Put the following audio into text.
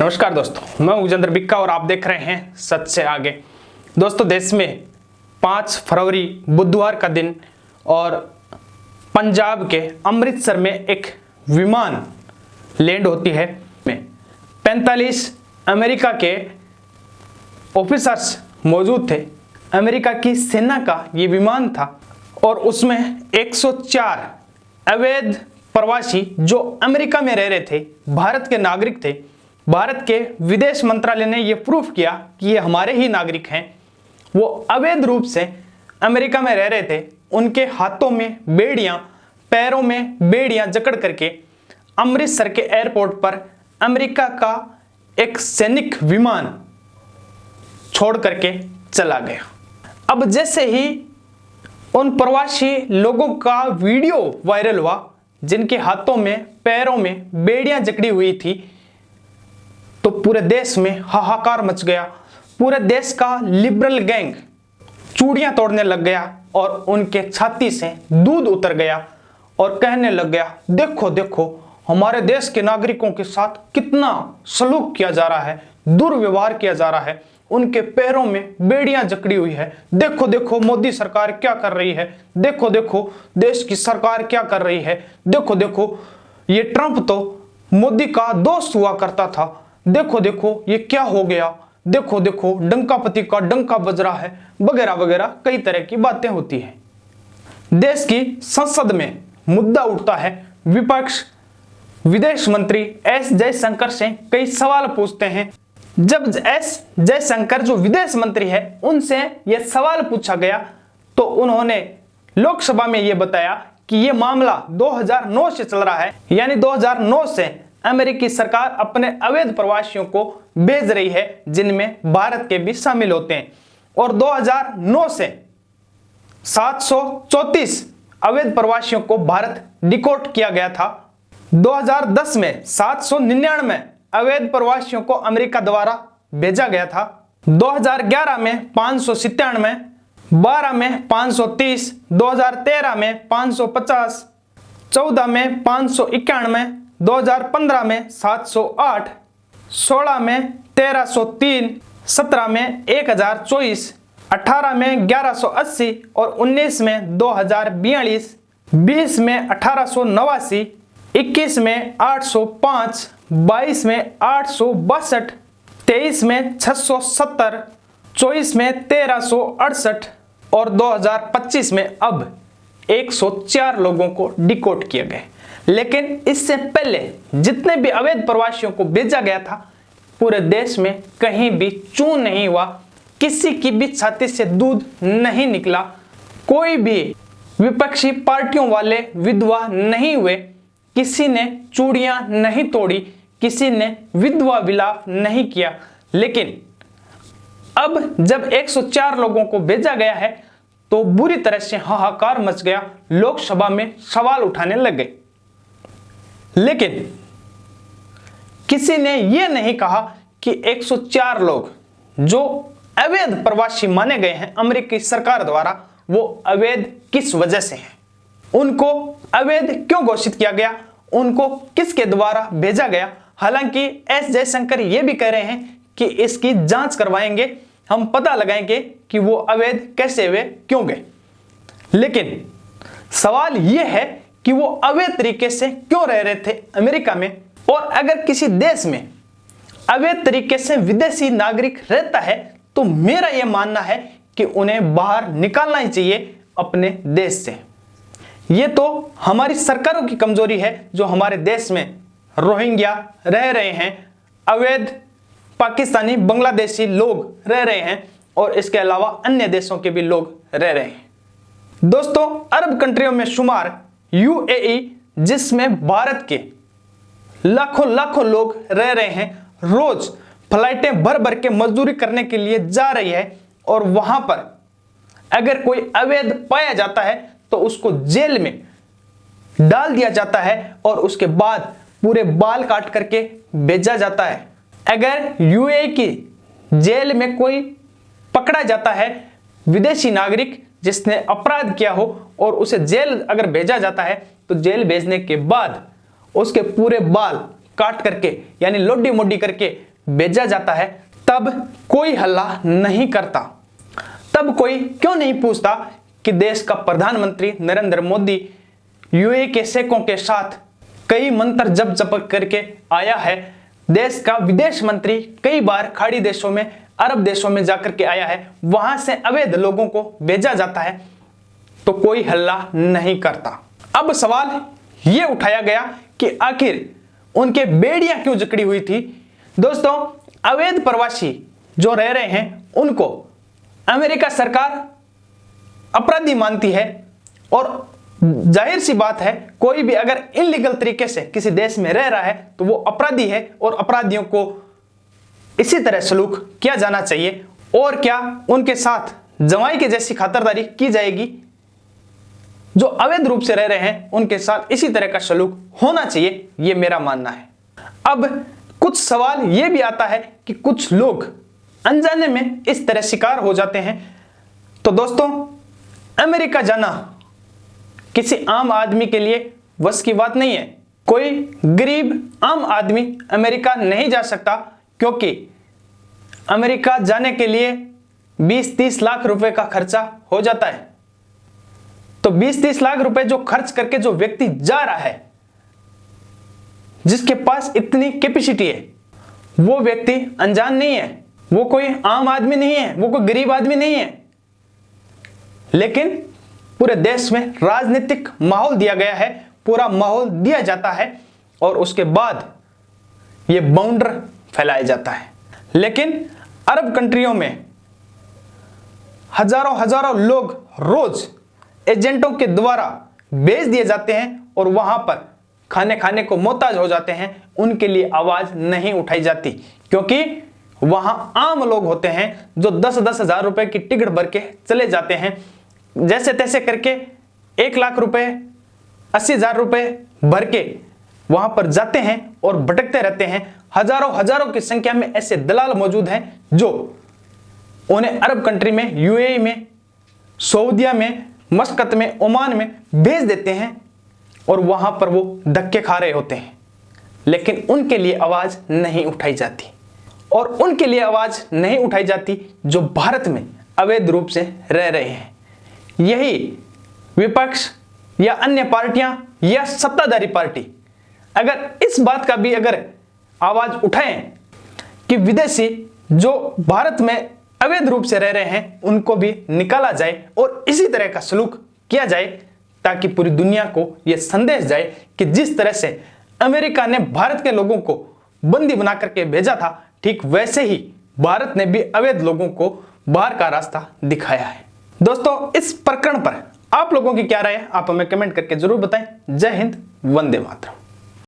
नमस्कार दोस्तों, मैं उजेंद्र बिक्का और आप देख रहे हैं सच से आगे। दोस्तों, देश में 5 फरवरी बुधवार का दिन और पंजाब के अमृतसर में एक विमान लैंड होती है। 45 अमेरिका के ऑफिसर्स मौजूद थे। अमेरिका की सेना का ये विमान था और उसमें 104 अवैध प्रवासी जो अमेरिका में रह रहे थे, भारत के नागरिक थे। भारत के विदेश मंत्रालय ने यह प्रूफ किया कि ये हमारे ही नागरिक हैं। वो अवैध रूप से अमेरिका में रह रहे थे। उनके हाथों में बेड़ियां, पैरों में बेड़ियां जकड़ करके अमृतसर के एयरपोर्ट पर अमेरिका का एक सैनिक विमान छोड़ करके चला गया। अब जैसे ही उन प्रवासी लोगों का वीडियो वायरल हुआ, जिनके हाथों में पैरों में बेड़ियां जकड़ी हुई थी, तो पूरे देश में हाहाकार मच गया। पूरे देश का लिबरल गैंग चूड़ियां तोड़ने लग गया और उनके छाती से दूध उतर गया और कहने लग गया, देखो देखो हमारे देश के नागरिकों के साथ कितना सलूक किया जा रहा है, दुर्व्यवहार किया जा रहा है। उनके पैरों में बेड़ियां जकड़ी हुई है। देखो देखो मोदी सरकार क्या कर रही है, देखो देखो देश की सरकार क्या कर रही है, देखो देखो ये ट्रंप तो मोदी का दोस्त हुआ करता था, देखो देखो ये क्या हो गया, देखो देखो डंकापति का डंका बज रहा है, वगैरह वगैरह कई तरह की बातें होती हैं। देश की संसद में मुद्दा उठता है। विपक्ष विदेश मंत्री एस जयशंकर से कई सवाल पूछते हैं। जब एस जयशंकर जो विदेश मंत्री है उनसे यह सवाल पूछा गया तो उन्होंने लोकसभा में यह बताया कि यह मामला 2009 से चल रहा है, यानी 2009 से अमेरिकी सरकार अपने अवैध प्रवासियों को भेज रही है, जिनमें भारत के भी शामिल होते हैं। और 2009 से 734 अवैध प्रवासियों को भारत डिपोर्ट किया गया था। 2010 में 799 अवैध प्रवासियों को अमेरिका द्वारा भेजा गया था। 2011 में 597, 12 में 530, 2013 में 550, 14 में 591, 2015 में 708, 16 में 1303, 17 में 1024, 18 में 1180 और 19 में 2042, 20 में 1889, 21 में 805, 22 में 862, 23 में 670, 24 में 1368 और 2025 में अब 104 लोगों को डिपोर्ट किया गया। लेकिन इससे पहले जितने भी अवैध प्रवासियों को भेजा गया था, पूरे देश में कहीं भी चूं नहीं हुआ, किसी की भी छाती से दूध नहीं निकला, कोई भी विपक्षी पार्टियों वाले विधवा नहीं हुए, किसी ने चूड़ियां नहीं तोड़ी, किसी ने विधवा विलाप नहीं किया। लेकिन अब जब 104 लोगों को भेजा गया है तो बुरी तरह से हाहाकार मच गया। लोकसभा में सवाल उठाने लग गए। लेकिन किसी ने यह नहीं कहा कि 104 लोग जो अवैध प्रवासी माने गए हैं अमेरिकी सरकार द्वारा, वो अवैध किस वजह से हैं, उनको अवैध क्यों घोषित किया गया, उनको किसके द्वारा भेजा गया। हालांकि एस जयशंकर ये भी कह रहे हैं कि इसकी जांच करवाएंगे, हम पता लगाएंगे कि वो अवैध कैसे हुए, क्यों गए। लेकिन सवाल यह है कि वो अवैध तरीके से क्यों रह रहे थे अमेरिका में। और अगर किसी देश में अवैध तरीके से विदेशी नागरिक रहता है तो मेरा यह मानना है कि उन्हें बाहर निकालना ही चाहिए अपने देश से। ये तो हमारी सरकारों की कमजोरी है जो हमारे देश में रोहिंग्या रह रहे हैं, अवैध पाकिस्तानी बांग्लादेशी लोग रह रहे हैं और इसके अलावा अन्य देशों के भी लोग रह रहे हैं। दोस्तों, अरब कंट्रियों में शुमार यूएई, जिसमें भारत के लाखों लाखों लोग रह रहे हैं, रोज फ्लाइटें भर भर के मजदूरी करने के लिए जा रही है और वहां पर अगर कोई अवैध पाया जाता है तो उसको जेल में डाल दिया जाता है और उसके बाद पूरे बाल काट करके भेजा जाता है। अगर यूएई की जेल में कोई पकड़ा जाता है विदेशी नागरिक जिसने अपराध किया हो और उसे जेल अगर भेजा जाता है तो जेल भेजने के बाद उसके पूरे बाल काट करके यानी लोडी मोडी करके भेजा जाता है, तब कोई हल्ला नहीं करता। तब कोई क्यों नहीं पूछता कि देश का प्रधानमंत्री नरेंद्र मोदी यूएई के शेखों के साथ कई मंत्र जप जप करके आया है। देश का विदेश मंत्री कई बार खाड़ी देशों में, अरब देशों में जाकर के आया है, वहां से अवैध लोगों को भेजा जाता है, तो कोई हल्ला नहीं करता। अब सवाल यह उठाया गया कि आखिर उनके बेड़ियां क्यों जकड़ी हुई थी। दोस्तों, अवैध प्रवासी जो रह रहे हैं उनको अमेरिका सरकार अपराधी मानती है, और जाहिर सी बात है कोई भी अगर इलीगल तरीके से किसी देश में रह रहा है तो वो अपराधी है, और अपराधियों को इसी तरह सलूक किया जाना चाहिए। और क्या उनके साथ जमाई के जैसी खातिरदारी की जाएगी। जो अवैध रूप से रह रहे हैं उनके साथ इसी तरह का सलूक होना चाहिए, ये मेरा मानना है। अब कुछ सवाल ये भी आता है कि कुछ लोग अनजाने में इस तरह शिकार हो जाते हैं। तो दोस्तों, अमेरिका जाना किसी आम आदमी के लिए वश की बात नहीं है। कोई गरीब आम आदमी अमेरिका नहीं जा सकता, क्योंकि अमेरिका जाने के लिए 20-30 लाख रुपए का खर्चा हो जाता है। तो 20-30 लाख रुपए जो खर्च करके जो व्यक्ति जा रहा है, जिसके पास इतनी कैपेसिटी है, वो व्यक्ति अनजान नहीं है, वो कोई आम आदमी नहीं है, वो कोई गरीब आदमी नहीं है। लेकिन पूरे देश में राजनीतिक माहौल दिया गया है, पूरा माहौल दिया जाता है, और उसके बाद ये बाउंडर फैलाया जाता है। लेकिन अरब कंट्रियों में हजारों हजारों लोग रोज एजेंटों के द्वारा भेज दिए जाते हैं, और वहां पर खाने को मोहताज हो जाते हैं। उनके लिए आवाज नहीं उठाई जाती, क्योंकि वहां आम लोग होते हैं जो 10-10 हजार रुपए की टिकट भर के चले जाते हैं, जैसे तैसे करके 1 लाख रुपए, 80 हजार रुपए भर के वहां पर जाते हैं और भटकते रहते हैं। हजारों हजारों की संख्या में ऐसे दलाल मौजूद हैं जो उन्हें अरब कंट्री में, यूएई में, सऊदिया में, मस्कत में, ओमान में भेज देते हैं, और वहां पर वो धक्के खा रहे होते हैं। लेकिन उनके लिए आवाज नहीं उठाई जाती, और उनके लिए आवाज नहीं उठाई जाती जो भारत में अवैध रूप से रह रहे हैं। यही विपक्ष या अन्य पार्टियां या सत्ताधारी पार्टी अगर इस बात का भी अगर आवाज उठाएं कि विदेशी जो भारत में अवैध रूप से रह रहे हैं उनको भी निकाला जाए और इसी तरह का सलूक किया जाए, ताकि पूरी दुनिया को यह संदेश जाए कि जिस तरह से अमेरिका ने भारत के लोगों को बंदी बना करके भेजा था, ठीक वैसे ही भारत ने भी अवैध लोगों को बाहर का रास्ता दिखाया है। दोस्तों, इस प्रकरण पर आप लोगों की क्या राय है, आप हमें कमेंट करके जरूर बताएं। जय हिंद, वंदे मातरम।